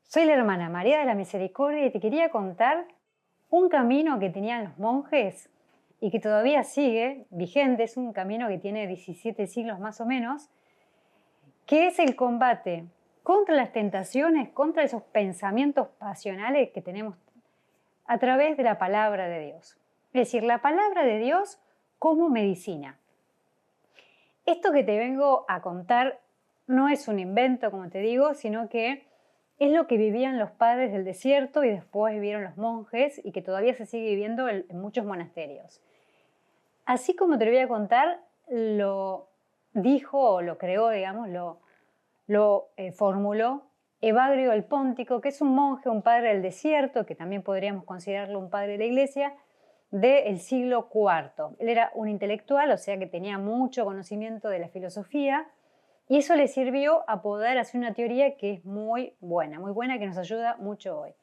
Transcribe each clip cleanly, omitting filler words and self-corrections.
Soy la hermana María de la Misericordia y te quería contar un camino que tenían los monjes y que todavía sigue vigente. Es un camino que tiene 17 siglos más o menos, que es el combate contra las tentaciones, contra esos pensamientos pasionales que tenemos a través de la palabra de Dios. Es decir, la palabra de Dios como medicina. Esto que te vengo a contar no es un invento, como te digo, sino que es lo que vivían los padres del desierto y después vivieron los monjes y que todavía se sigue viviendo en muchos monasterios. Así como te lo voy a contar, lo dijo o lo creó, digamos, lo formuló Evagrio el Póntico, que es un monje, un padre del desierto, que también podríamos considerarlo un padre de la iglesia, del siglo IV. Él era un intelectual, o sea que tenía mucho conocimiento de la filosofía, y eso le sirvió a poder hacer una teoría que es muy buena, que nos ayuda mucho hoy.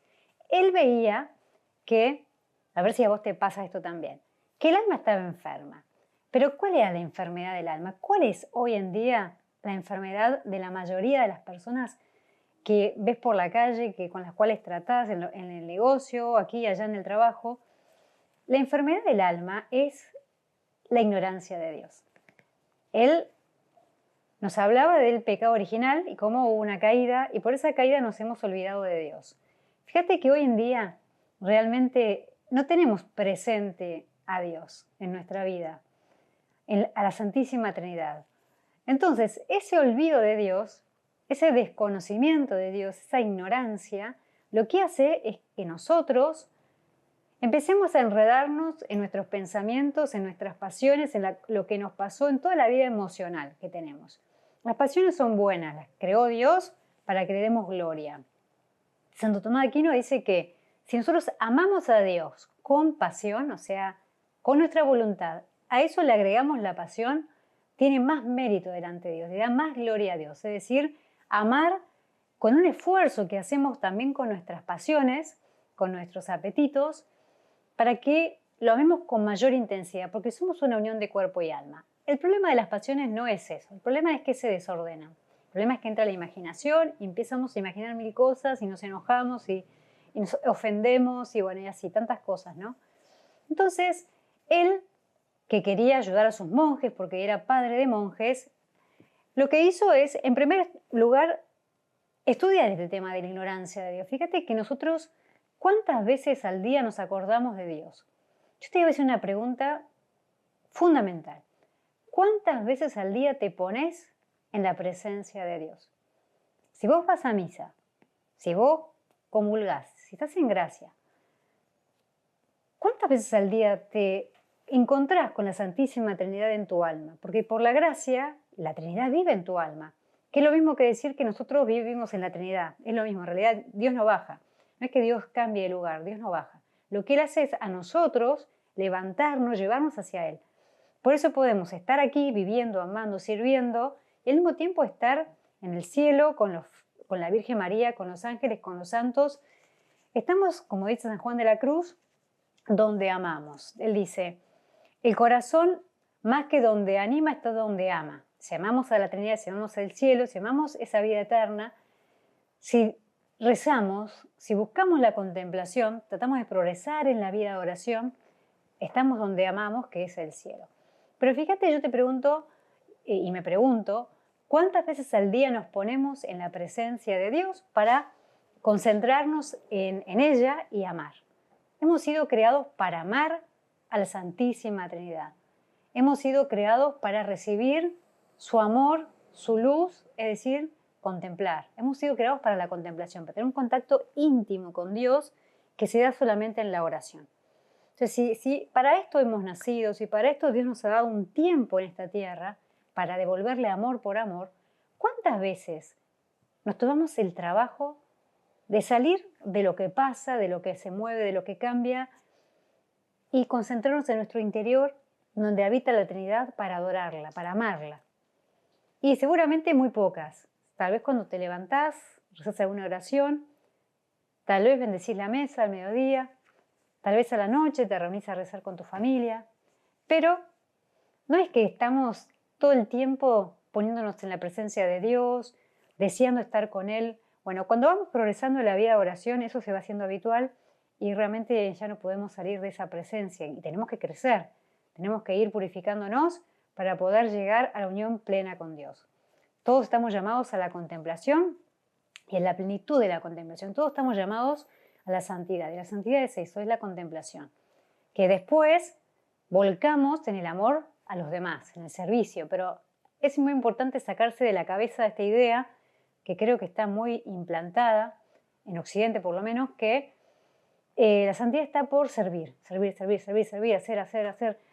Él veía que, a ver si a vos te pasa esto también, que el alma estaba enferma. Pero ¿cuál era la enfermedad del alma? ¿Cuál es hoy en día la enfermedad de la mayoría de las personas que ves por la calle, con las cuales tratás en el negocio, aquí y allá en el trabajo? La enfermedad del alma es la ignorancia de Dios. Él nos hablaba del pecado original y cómo hubo una caída, y por esa caída nos hemos olvidado de Dios. Fíjate que hoy en día realmente no tenemos presente a Dios en nuestra vida, a la Santísima Trinidad. Entonces, ese olvido de Dios, ese desconocimiento de Dios, esa ignorancia, lo que hace es que nosotros empecemos a enredarnos en nuestros pensamientos, en nuestras pasiones, en lo que nos pasó en toda la vida emocional que tenemos. Las pasiones son buenas, las creó Dios para que le demos gloria. Santo Tomás de Aquino dice que si nosotros amamos a Dios con pasión, o sea, con nuestra voluntad, a eso le agregamos la pasión, tiene más mérito delante de Dios, le da más gloria a Dios. Es decir, amar con un esfuerzo que hacemos también con nuestras pasiones, con nuestros apetitos, para que lo amemos con mayor intensidad, porque somos una unión de cuerpo y alma. El problema de las pasiones no es eso, el problema es que se desordenan. El problema es que entra la imaginación y empezamos a imaginar mil cosas y nos enojamos y nos ofendemos y bueno, y así, tantas cosas, ¿no? Entonces, él, que quería ayudar a sus monjes porque era padre de monjes, lo que hizo es, en primer lugar, estudiar este tema de la ignorancia de Dios. Fíjate que nosotros, ¿cuántas veces al día nos acordamos de Dios? Yo te voy a hacer una pregunta fundamental. ¿Cuántas veces al día te pones en la presencia de Dios? Si vos vas a misa, si vos comulgás, si estás en gracia, ¿cuántas veces al día te encontrás con la Santísima Trinidad en tu alma? Porque por la gracia, la Trinidad vive en tu alma, que es lo mismo que decir que nosotros vivimos en la Trinidad. Es lo mismo, en realidad Dios no baja. No es que Dios cambie de lugar, Dios no baja. Lo que Él hace es a nosotros levantarnos, llevarnos hacia Él. Por eso podemos estar aquí viviendo, amando, sirviendo y al mismo tiempo estar en el cielo con la Virgen María, con los ángeles, con los santos. Estamos, como dice San Juan de la Cruz, donde amamos. Él dice, el corazón más que donde anima está donde ama. Si amamos a la Trinidad, si amamos el cielo, si amamos esa vida eterna, si rezamos, si buscamos la contemplación, tratamos de progresar en la vida de oración, estamos donde amamos, que es el cielo. Pero fíjate, yo te pregunto, y me pregunto, ¿cuántas veces al día nos ponemos en la presencia de Dios para concentrarnos en ella y amar? Hemos sido creados para amar a la Santísima Trinidad. Hemos sido creados para recibir su amor, su luz, es decir, contemplar. Hemos sido creados para la contemplación, para tener un contacto íntimo con Dios que se da solamente en la oración. Entonces, si para esto hemos nacido, si para esto Dios nos ha dado un tiempo en esta tierra para devolverle amor por amor, ¿cuántas veces nos tomamos el trabajo de salir de lo que pasa, de lo que se mueve, de lo que cambia y concentrarnos en nuestro interior, donde habita la Trinidad, para adorarla, para amarla? Y seguramente muy pocas. Tal vez cuando te levantás, rezás alguna oración, tal vez bendecís la mesa al mediodía, tal vez a la noche te reunís a rezar con tu familia, pero no es que estamos todo el tiempo poniéndonos en la presencia de Dios, deseando estar con Él. Bueno, cuando vamos progresando en la vida de oración, eso se va haciendo habitual y realmente ya no podemos salir de esa presencia y tenemos que crecer, tenemos que ir purificándonos para poder llegar a la unión plena con Dios. Todos estamos llamados a la contemplación y en la plenitud de la contemplación. Todos estamos llamados a la santidad. Y la santidad es eso, es la contemplación. Que después volcamos en el amor a los demás, en el servicio. Pero es muy importante sacarse de la cabeza esta idea, que creo que está muy implantada, en Occidente por lo menos, que la santidad está por servir,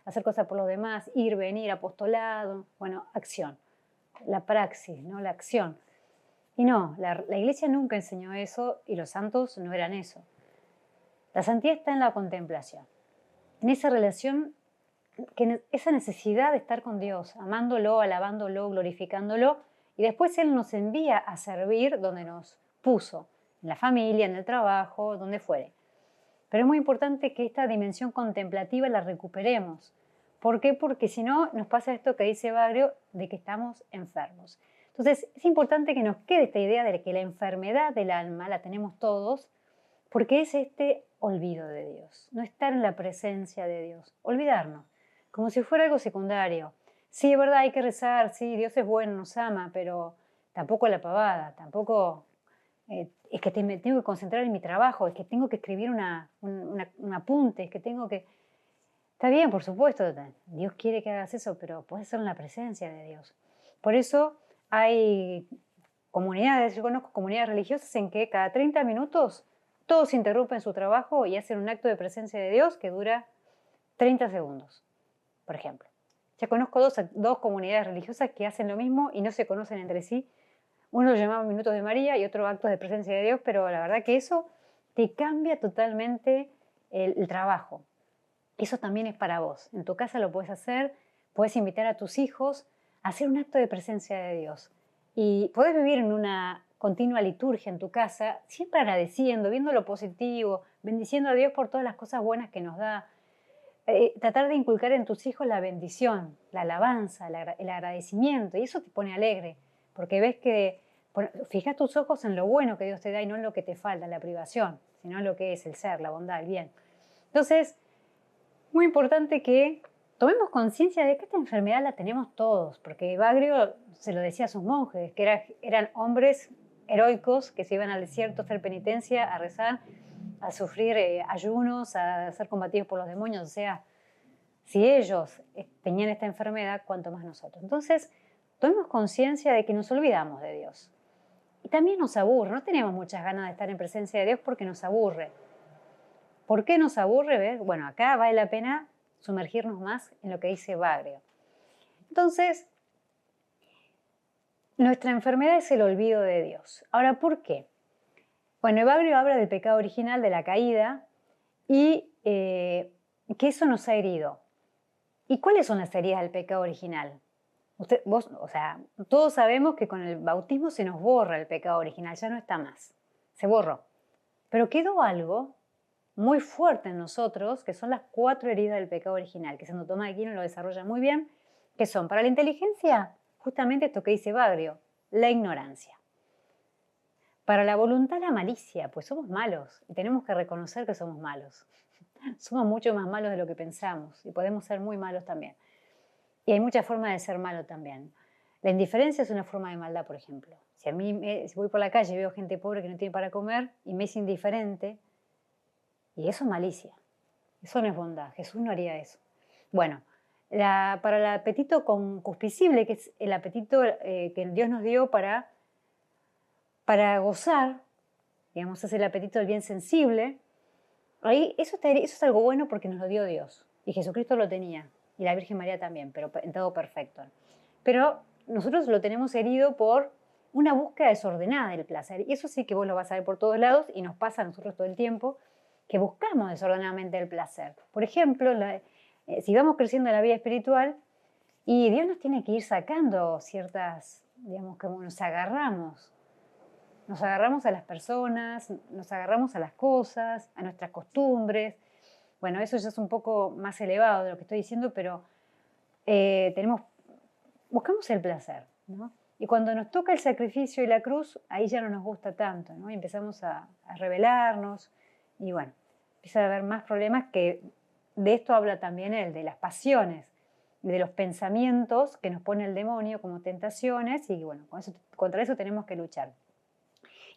hacer cosas por los demás, ir, venir, apostolado, bueno, acción, la praxis, ¿no? La acción. Y no, la Iglesia nunca enseñó eso y los santos no eran eso. La santidad está en la contemplación, en esa relación, esa necesidad de estar con Dios, amándolo, alabándolo, glorificándolo, y después Él nos envía a servir donde nos puso, en la familia, en el trabajo, donde fuere. Pero es muy importante que esta dimensión contemplativa la recuperemos. ¿Por qué? Porque si no, nos pasa esto que dice Bagrio, de que estamos enfermos. Entonces, es importante que nos quede esta idea de que la enfermedad del alma la tenemos todos, porque es este olvido de Dios, no estar en la presencia de Dios, olvidarnos, como si fuera algo secundario. Sí, es verdad, hay que rezar, sí, Dios es bueno, nos ama, pero tampoco la pavada, tampoco es que me tengo que concentrar en mi trabajo, es que tengo que escribir un apunte, es que tengo que... Está bien, por supuesto, Dios quiere que hagas eso, pero puedes ser en la presencia de Dios. Por eso hay comunidades, yo conozco comunidades religiosas en que cada 30 minutos todos interrumpen su trabajo y hacen un acto de presencia de Dios que dura 30 segundos, por ejemplo. Ya conozco dos comunidades religiosas que hacen lo mismo y no se conocen entre sí. Uno lo llamaba Minutos de María y otro Actos de Presencia de Dios, pero la verdad que eso te cambia totalmente el trabajo. Eso también es para vos. En tu casa lo puedes hacer, puedes invitar a tus hijos a hacer un acto de presencia de Dios. Y podés vivir en una continua liturgia en tu casa, siempre agradeciendo, viendo lo positivo, bendiciendo a Dios por todas las cosas buenas que nos da. Tratar de inculcar en tus hijos la bendición, la alabanza, el agradecimiento, y eso te pone alegre, porque ves que fijas tus ojos en lo bueno que Dios te da y no en lo que te falta, en la privación, sino en lo que es el ser, la bondad, el bien. Entonces, muy importante que tomemos conciencia de que esta enfermedad la tenemos todos, porque Bagrio se lo decía a sus monjes, que eran hombres heroicos que se iban al desierto a hacer penitencia, a rezar, a sufrir ayunos, a ser combatidos por los demonios. O sea, si ellos tenían esta enfermedad, cuánto más nosotros. Entonces, tomemos conciencia de que nos olvidamos de Dios. Y también nos aburre, no tenemos muchas ganas de estar en presencia de Dios porque nos aburre. ¿Por qué nos aburre? ¿Ves? Bueno, acá vale la pena sumergirnos más en lo que dice Bagrio. Entonces, nuestra enfermedad es el olvido de Dios. Ahora, ¿por qué? Bueno, Bagrio habla del pecado original, de la caída, y que eso nos ha herido. ¿Y cuáles son las heridas del pecado original? Todos sabemos que con el bautismo se nos borra el pecado original, ya no está más, se borró. Pero quedó algo muy fuerte en nosotros, que son las 4 heridas del pecado original, que Santo Tomás de Aquino lo desarrolla muy bien, que son para la inteligencia, justamente esto que dice Bagrio, la ignorancia. Para la voluntad, la malicia, pues somos malos y tenemos que reconocer que somos malos. Somos mucho más malos de lo que pensamos y podemos ser muy malos también. Y hay muchas formas de ser malo también. La indiferencia es una forma de maldad, por ejemplo. Si si voy por la calle y veo gente pobre que no tiene para comer y me es indiferente, y eso es malicia, eso no es bondad, Jesús no haría eso. Bueno, para el apetito concupiscible, que es el apetito que Dios nos dio para gozar, digamos, es el apetito del bien sensible, ahí eso es algo bueno porque nos lo dio Dios, y Jesucristo lo tenía, y la Virgen María también, pero en todo perfecto. Pero nosotros lo tenemos herido por una búsqueda desordenada del placer, y eso sí que vos lo vas a ver por todos lados, y nos pasa a nosotros todo el tiempo, que buscamos desordenadamente el placer. Por ejemplo, si vamos creciendo en la vida espiritual, y Dios nos tiene que ir sacando ciertas, digamos, como nos agarramos a las personas, nos agarramos a las cosas, a nuestras costumbres. Bueno, eso ya es un poco más elevado de lo que estoy diciendo, pero buscamos el placer. ¿no? Y cuando nos toca el sacrificio y la cruz, ahí ya no nos gusta tanto, ¿no? Y empezamos a rebelarnos y bueno, empieza a haber más problemas que de esto habla también el de las pasiones, de los pensamientos que nos pone el demonio como tentaciones y bueno, contra eso tenemos que luchar.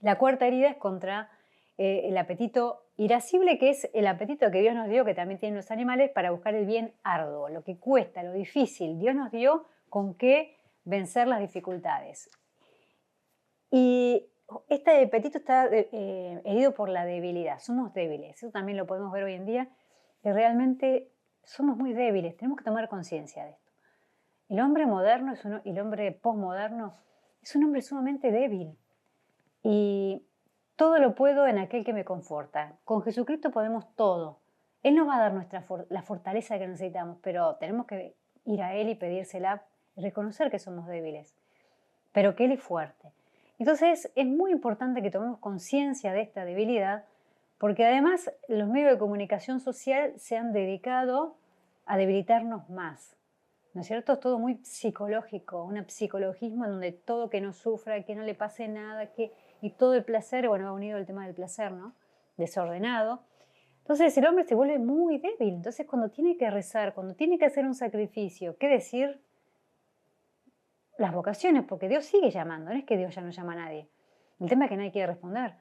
La cuarta herida es contra el apetito irascible, que es el apetito que Dios nos dio, que también tienen los animales, para buscar el bien arduo, lo que cuesta, lo difícil. Dios nos dio con qué vencer las dificultades. Y este apetito está herido por la debilidad. Somos débiles. Eso también lo podemos ver hoy en día, que realmente somos muy débiles. Tenemos que tomar conciencia de esto. El hombre moderno y el hombre posmoderno es un hombre sumamente débil. Y todo lo puedo en aquel que me conforta. Con Jesucristo podemos todo. Él nos va a dar la fortaleza que necesitamos, pero tenemos que ir a Él y pedírsela y reconocer que somos débiles, pero que Él es fuerte. Entonces es muy importante que tomemos conciencia de esta debilidad, porque además los medios de comunicación social se han dedicado a debilitarnos más. ¿No es cierto? Es todo muy psicológico, un psicologismo en donde todo que no sufra, que no le pase nada, y todo el placer, bueno, va unido el tema del placer, ¿no? Desordenado. Entonces el hombre se vuelve muy débil. Entonces cuando tiene que rezar, cuando tiene que hacer un sacrificio, ¿qué decir? Las vocaciones, porque Dios sigue llamando, no es que Dios ya no llama a nadie. El tema es que nadie quiere responder.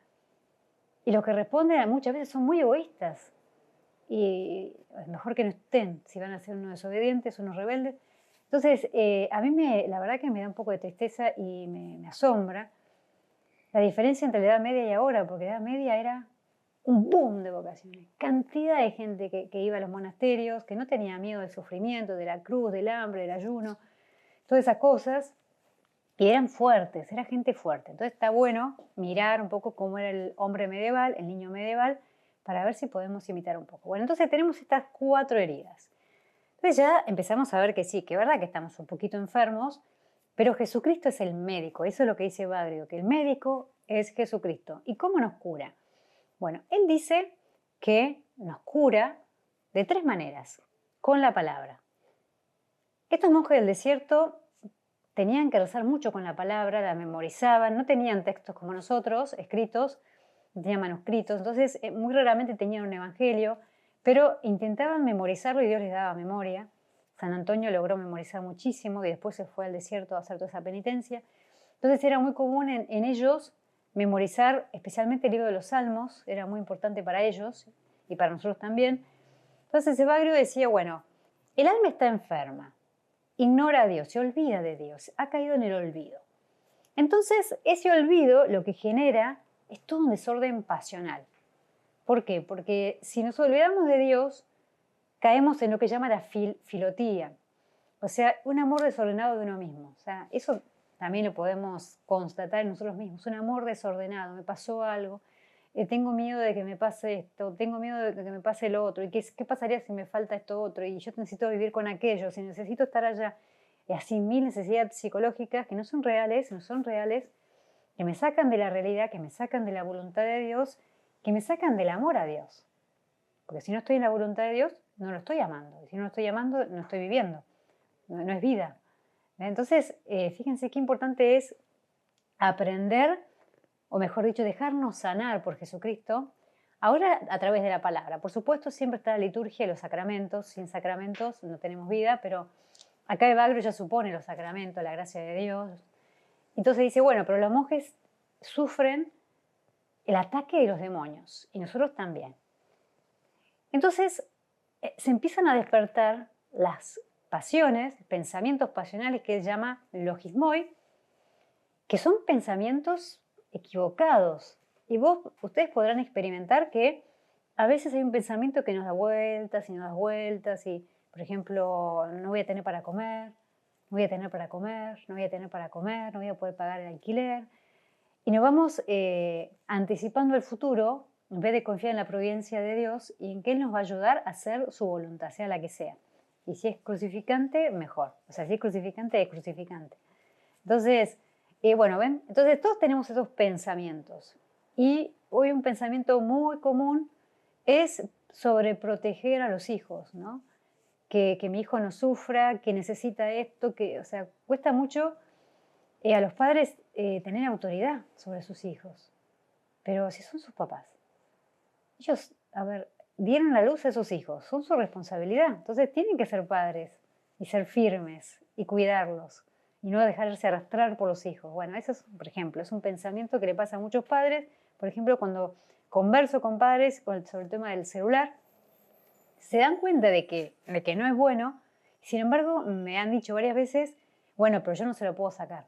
Y los que responden muchas veces son muy egoístas. Y es mejor que no estén, si van a ser unos desobedientes, unos rebeldes. Entonces, a mí la verdad que me da un poco de tristeza y me asombra la diferencia entre la Edad Media y ahora, porque la Edad Media era un boom de vocaciones. Cantidad de gente que iba a los monasterios, que no tenía miedo del sufrimiento, de la cruz, del hambre, del ayuno, todas esas cosas, y eran fuertes, era gente fuerte. Entonces está bueno mirar un poco cómo era el hombre medieval, el niño medieval, para ver si podemos imitar un poco. Bueno, entonces tenemos estas 4 heridas. Entonces ya empezamos a ver que sí, que es verdad que estamos un poquito enfermos, pero Jesucristo es el médico, eso es lo que dice Bagrio, que el médico es Jesucristo. ¿Y cómo nos cura? Bueno, él dice que nos cura de 3 maneras, con la palabra. Estos monjes del desierto tenían que rezar mucho con la palabra, la memorizaban, no tenían textos como nosotros, escritos, tenían manuscritos, entonces muy raramente tenían un evangelio, pero intentaban memorizarlo y Dios les daba memoria. San Antonio logró memorizar muchísimo y después se fue al desierto a hacer toda esa penitencia. Entonces era muy común en ellos memorizar especialmente el libro de los Salmos, era muy importante para ellos y para nosotros también. Entonces Evagrio decía, bueno, el alma está enferma, ignora a Dios, se olvida de Dios, ha caído en el olvido. Entonces ese olvido lo que genera es todo un desorden pasional. ¿Por qué? Porque si nos olvidamos de Dios, caemos en lo que llama la filotía, o sea, un amor desordenado de uno mismo. O sea, eso también lo podemos constatar en nosotros mismos, un amor desordenado, me pasó algo, tengo miedo de que me pase esto, tengo miedo de que me pase lo otro, y qué pasaría si me falta esto otro, y yo necesito vivir con aquello, si necesito estar allá, y así 1000 necesidades psicológicas que no son reales, que me sacan de la realidad, que me sacan de la voluntad de Dios, que me sacan del amor a Dios. Porque si no estoy en la voluntad de Dios, no lo estoy amando. Y si no lo estoy amando, no estoy viviendo. No es vida. Entonces, fíjense qué importante es aprender, o mejor dicho, dejarnos sanar por Jesucristo, ahora a través de la palabra. Por supuesto, siempre está la liturgia y los sacramentos. Sin sacramentos no tenemos vida, pero acá Evagrio ya supone los sacramentos, la gracia de Dios. Entonces dice, bueno, pero los monjes sufren el ataque de los demonios, y nosotros también. Entonces se empiezan a despertar las pasiones, pensamientos pasionales que él llama logismoi, que son pensamientos equivocados. Y ustedes podrán experimentar que a veces hay un pensamiento que nos da vueltas y nos da vueltas y, por ejemplo, no voy a tener para comer, no voy a tener para comer, no voy a tener para comer, no voy a poder pagar el alquiler. Y nos vamos anticipando el futuro en vez de confiar en la providencia de Dios y en que Él nos va a ayudar a hacer su voluntad, sea la que sea. Y si es crucificante, mejor. O sea, si es crucificante, es crucificante. Entonces, bueno, ¿ven? Entonces todos tenemos esos pensamientos. Y hoy un pensamiento muy común es sobreproteger a los hijos, ¿no? Que mi hijo no sufra, que necesita esto, o sea, cuesta mucho a los padres tener autoridad sobre sus hijos. Pero si son sus papás, ellos, a ver, dieron la luz a esos hijos, son su responsabilidad. Entonces tienen que ser padres y ser firmes y cuidarlos y no dejarse arrastrar por los hijos. Bueno, eso es, por ejemplo, es un pensamiento que le pasa a muchos padres. Por ejemplo, cuando converso con padres sobre el tema del celular, se dan cuenta de que no es bueno. Sin embargo, me han dicho varias veces, bueno, pero yo no se lo puedo sacar.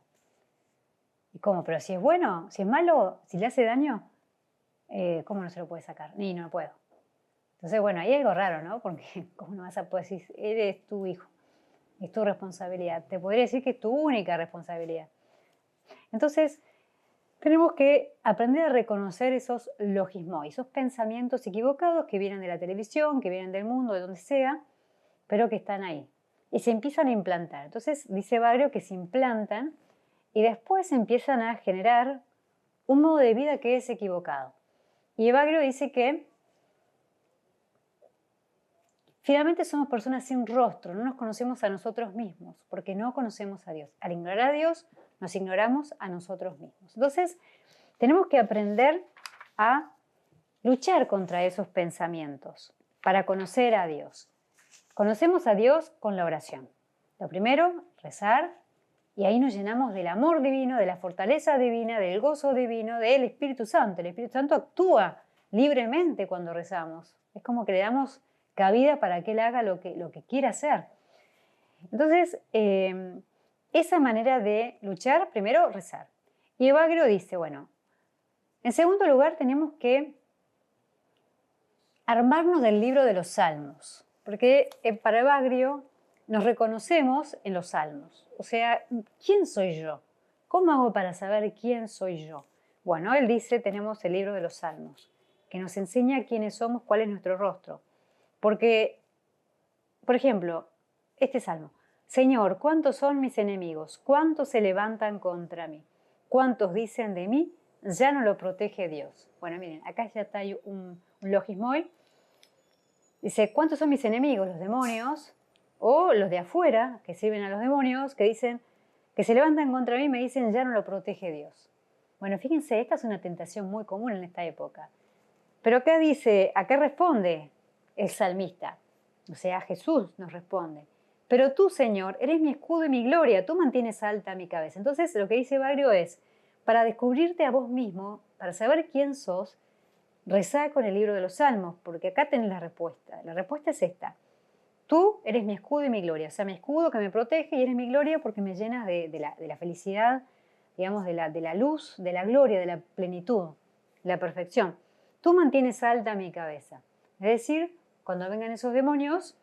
¿Y cómo? Pero si es bueno, si es malo, si le hace daño, ¿cómo no se lo puede sacar? Ni no puedo. Entonces, bueno, hay algo raro, ¿no? Porque ¿cómo no vas a poder decir, eres tu hijo? Es tu responsabilidad. Te podría decir que es tu única responsabilidad. Entonces, tenemos que aprender a reconocer esos logismos, esos pensamientos equivocados que vienen de la televisión, que vienen del mundo, de donde sea, pero que están ahí. Y se empiezan a implantar. Entonces, dice Bagrio que se implantan y después empiezan a generar un modo de vida que es equivocado. Y Bagrio dice que finalmente somos personas sin rostro, no nos conocemos a nosotros mismos, porque no conocemos a Dios. Al ignorar a Dios, nos ignoramos a nosotros mismos. Entonces, tenemos que aprender a luchar contra esos pensamientos para conocer a Dios. Conocemos a Dios con la oración. Lo primero, rezar, y ahí nos llenamos del amor divino, de la fortaleza divina, del gozo divino, del Espíritu Santo. El Espíritu Santo actúa libremente cuando rezamos. Es como que le damos cabida para que Él haga lo que quiera hacer. Entonces, esa manera de luchar, primero rezar. Y Evagrio dice, bueno, en segundo lugar tenemos que armarnos del libro de los Salmos, porque para Evagrio nos reconocemos en los Salmos. O sea, ¿quién soy yo? ¿Cómo hago para saber quién soy yo? Bueno, él dice, tenemos el libro de los Salmos, que nos enseña quiénes somos, cuál es nuestro rostro. Porque, por ejemplo, este salmo, Señor, ¿cuántos son mis enemigos? ¿Cuántos se levantan contra mí? ¿Cuántos dicen de mí? Ya no lo protege Dios. Bueno, miren, acá ya está un logismo hoy. Dice, ¿cuántos son mis enemigos? Los demonios, o los de afuera, que sirven a los demonios, que dicen, que se levantan contra mí y me dicen, ya no lo protege Dios. Bueno, fíjense, esta es una tentación muy común en esta época. Pero acá dice, ¿a qué responde el salmista? O sea, Jesús nos responde. Pero tú, Señor, eres mi escudo y mi gloria, tú mantienes alta mi cabeza. Entonces, lo que dice Bagrio es, para descubrirte a vos mismo, para saber quién sos, rezá con el libro de los Salmos, porque acá tenés la respuesta. La respuesta es esta. Tú eres mi escudo y mi gloria, o sea, mi escudo que me protege y eres mi gloria porque me llenas de la felicidad, digamos, de la luz, de la gloria, de la plenitud, de la perfección. Tú mantienes alta mi cabeza. Es decir, cuando vengan esos demonios,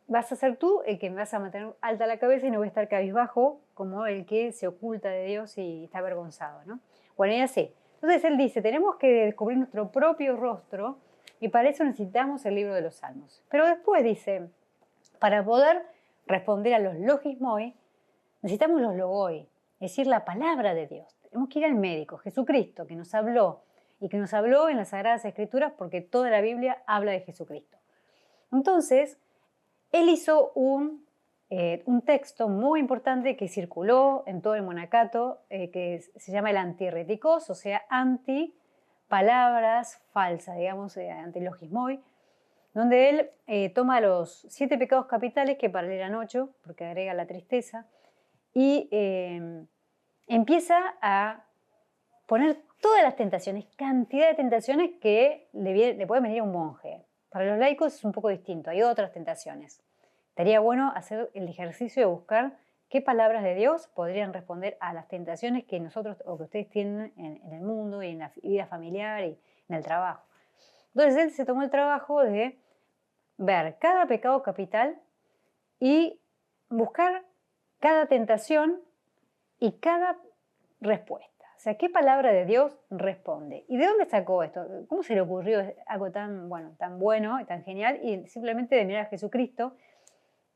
vas a ser tú el que me vas a mantener alta la cabeza y no voy a estar cabizbajo como el que se oculta de Dios y está avergonzado, ¿no? Bueno, y así. Entonces él dice, tenemos que descubrir nuestro propio rostro y para eso necesitamos el libro de los Salmos. Pero después dice, para poder responder a los logismoi, necesitamos los logoi, es decir, la palabra de Dios. Tenemos que ir al médico, Jesucristo, que nos habló y que nos habló en las Sagradas Escrituras porque toda la Biblia habla de Jesucristo. Entonces, él hizo un texto muy importante que circuló en todo el monacato, que se llama el antirreticos, o sea, anti palabras falsas, digamos, antilogismoi, donde él toma los 7 pecados capitales, que para él eran 8, porque agrega la tristeza, y empieza a poner todas las tentaciones, cantidad de tentaciones que le puede venir a un monje. Para los laicos es un poco distinto, hay otras tentaciones. Estaría bueno hacer el ejercicio de buscar qué palabras de Dios podrían responder a las tentaciones que nosotros o que ustedes tienen en el mundo y en la vida familiar y en el trabajo. Entonces él se tomó el trabajo de ver cada pecado capital y buscar cada tentación y cada respuesta. O sea, ¿qué palabra de Dios responde? ¿Y de dónde sacó esto? ¿Cómo se le ocurrió algo tan bueno y tan genial? Y simplemente de mirar a Jesucristo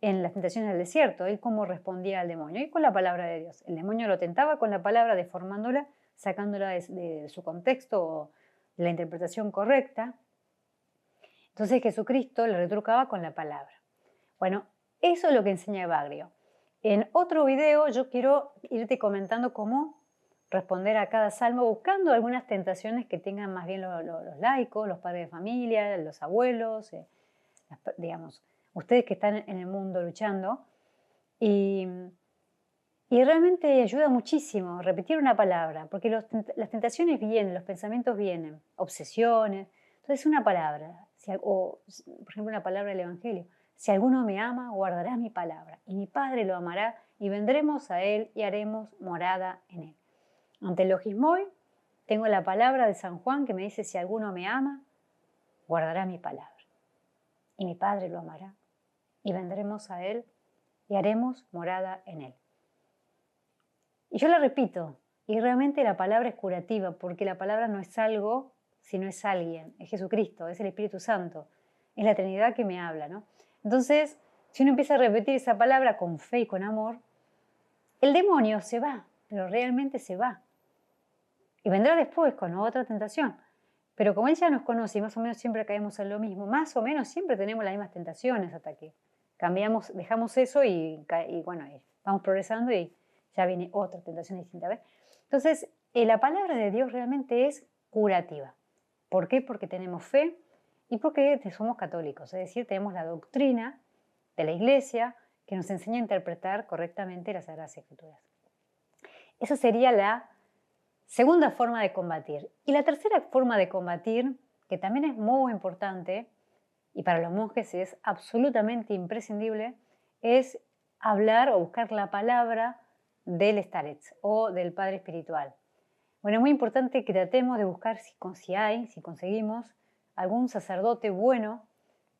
en las tentaciones del desierto, él cómo respondía al demonio, y con la palabra de Dios. El demonio lo tentaba con la palabra, deformándola, sacándola de su contexto o de la interpretación correcta. Entonces Jesucristo le retrucaba con la palabra. Bueno, eso es lo que enseña Evagrio. En otro video yo quiero irte comentando cómo responder a cada salmo, buscando algunas tentaciones que tengan más bien los laicos, los padres de familia, los abuelos, digamos, ustedes que están en el mundo luchando. Y realmente ayuda muchísimo repetir una palabra, porque las tentaciones vienen, los pensamientos vienen, obsesiones. Entonces una palabra, o por ejemplo una palabra del Evangelio. Si alguno me ama, guardará mi palabra, y mi Padre lo amará, y vendremos a él y haremos morada en él. Ante el logismoi tengo la palabra de San Juan que me dice, si alguno me ama, guardará mi palabra, y mi Padre lo amará, y vendremos a él y haremos morada en él. Y yo la repito, y realmente la palabra es curativa, porque la palabra no es algo, sino es alguien, es Jesucristo, es el Espíritu Santo, es la Trinidad que me habla, ¿no? Entonces, si uno empieza a repetir esa palabra con fe y con amor, el demonio se va, pero realmente se va. Y vendrá después con otra tentación. Pero como Él ya nos conoce y más o menos siempre caemos en lo mismo, más o menos siempre tenemos las mismas tentaciones hasta que cambiamos, dejamos eso y bueno, vamos progresando y ya viene otra tentación distinta. ¿Ves? Entonces, la palabra de Dios realmente es curativa. ¿Por qué? Porque tenemos fe y porque somos católicos, es decir, tenemos la doctrina de la Iglesia que nos enseña a interpretar correctamente las Sagradas Escrituras. Esa sería la segunda forma de combatir. Y la tercera forma de combatir, que también es muy importante, y para los monjes es absolutamente imprescindible, es hablar o buscar la palabra del Starets o del Padre Espiritual. Bueno, es muy importante que tratemos de buscar si conseguimos, algún sacerdote bueno,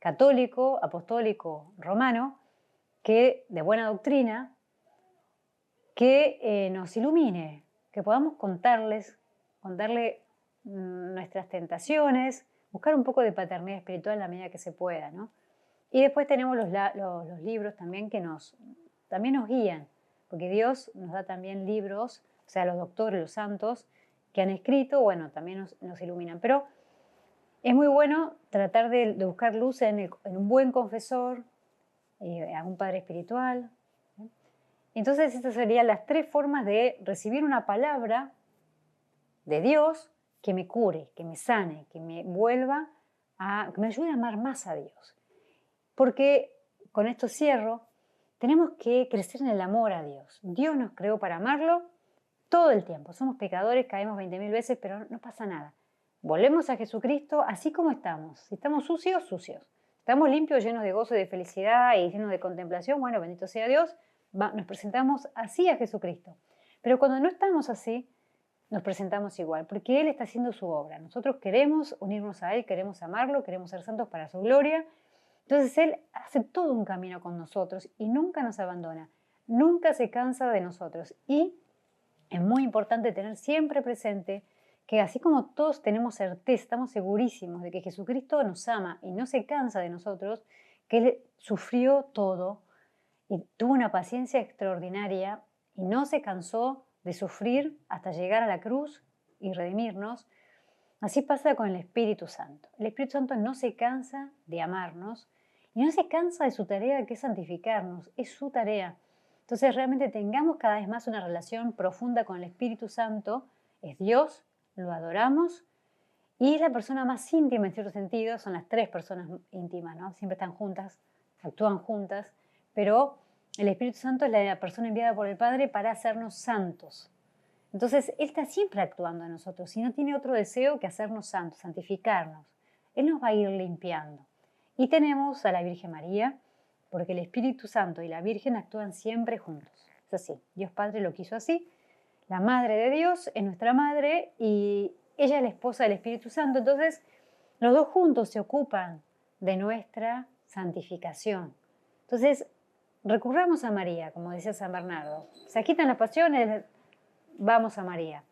católico, apostólico, romano, que de buena doctrina, que nos ilumine, que podamos contarle nuestras tentaciones, buscar un poco de paternidad espiritual en la medida que se pueda, ¿no? Y después tenemos los libros también que también nos guían, porque Dios nos da también libros, o sea, los doctores, los santos, que han escrito, bueno, también nos iluminan. Pero es muy bueno tratar de buscar luz en un buen confesor, a un padre espiritual. Entonces, estas serían las tres formas de recibir una palabra de Dios que me cure, que me sane, que me que me ayude a amar más a Dios. Porque, con esto cierro, tenemos que crecer en el amor a Dios. Dios nos creó para amarlo todo el tiempo. Somos pecadores, caemos 20.000 veces, pero no pasa nada. Volvemos a Jesucristo así como estamos. Si estamos sucios, sucios. Estamos limpios, llenos de gozo y de felicidad y llenos de contemplación, bueno, bendito sea Dios, nos presentamos así a Jesucristo. Pero cuando no estamos así, nos presentamos igual, porque Él está haciendo su obra. Nosotros queremos unirnos a Él, queremos amarlo, queremos ser santos para su gloria. Entonces Él hace todo un camino con nosotros y nunca nos abandona, nunca se cansa de nosotros. Y es muy importante tener siempre presente que así como todos tenemos certeza, estamos segurísimos de que Jesucristo nos ama y no se cansa de nosotros, que Él sufrió todo y tuvo una paciencia extraordinaria y no se cansó de sufrir hasta llegar a la cruz y redimirnos. Así pasa con el Espíritu Santo. El Espíritu Santo no se cansa de amarnos y no se cansa de su tarea, que es santificarnos, es su tarea. Entonces realmente tengamos cada vez más una relación profunda con el Espíritu Santo, es Dios, lo adoramos y es la persona más íntima en cierto sentido, son las tres personas íntimas, ¿no? Siempre están juntas, actúan juntas, pero el Espíritu Santo es la persona enviada por el Padre para hacernos santos. Entonces, Él está siempre actuando en nosotros y no tiene otro deseo que hacernos santos, santificarnos. Él nos va a ir limpiando. Y tenemos a la Virgen María, porque el Espíritu Santo y la Virgen actúan siempre juntos. Es así, Dios Padre lo quiso así. La Madre de Dios es nuestra Madre y ella es la esposa del Espíritu Santo. Entonces, los dos juntos se ocupan de nuestra santificación. Entonces, recurramos a María, como decía San Bernardo. Se quitan las pasiones, vamos a María.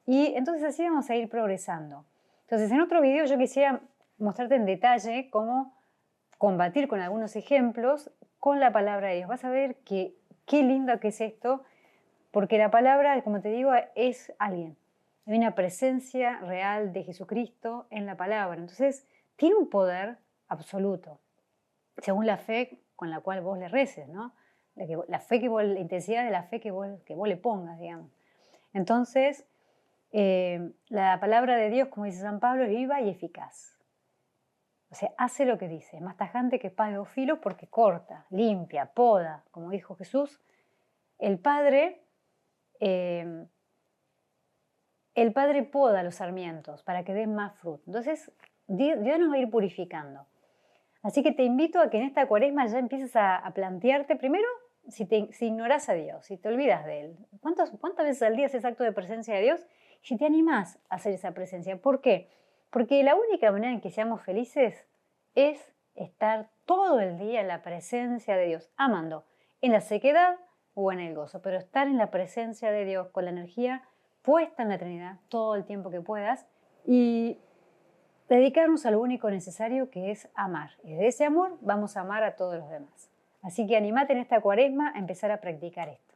Y entonces así vamos a ir progresando. Entonces, en otro video yo quisiera mostrarte en detalle cómo combatir con algunos ejemplos con la palabra de Dios. Vas a ver qué lindo que es esto, porque la palabra, como te digo, es alguien. Hay una presencia real de Jesucristo en la palabra. Entonces, tiene un poder absoluto, según la fe con la cual vos le reces, ¿no? la intensidad de la fe que vos le pongas, digamos. Entonces, la palabra de Dios, como dice San Pablo, es viva y eficaz. O sea, hace lo que dice, es más tajante que espada de dos filos porque corta, limpia, poda, como dijo Jesús. El Padre poda los sarmientos para que den más fruto. Entonces, Dios nos va a ir purificando. Así que te invito a que en esta cuaresma ya empieces a plantearte, primero, si ignorás a Dios, si te olvidas de Él. ¿Cuántas veces al día haces acto de presencia de Dios? Y si te animás a hacer esa presencia. ¿Por qué? Porque la única manera en que seamos felices es estar todo el día en la presencia de Dios, amando, en la sequedad o en el gozo, pero estar en la presencia de Dios con la energía puesta en la Trinidad todo el tiempo que puedas y dedicarnos a lo único necesario, que es amar. Y de ese amor vamos a amar a todos los demás. Así que animate en esta cuaresma a empezar a practicar esto.